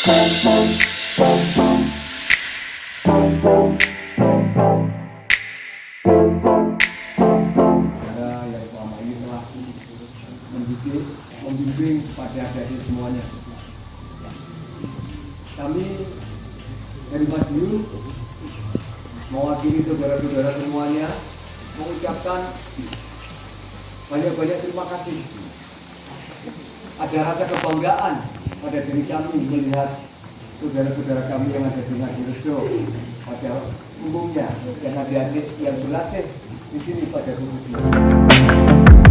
yang selama ini telah mendidik, membimbing kepada adik-adik semuanya. Kami dari Madiun mewakili saudara-saudara semuanya mengucapkan banyak-banyak terima kasih. Ada rasa kebanggaan pada diri kami melihat saudara-saudara kami yang ada di Ngadirejo pada umumnya dan adik-adik yang berlatih di sini pada khususnya.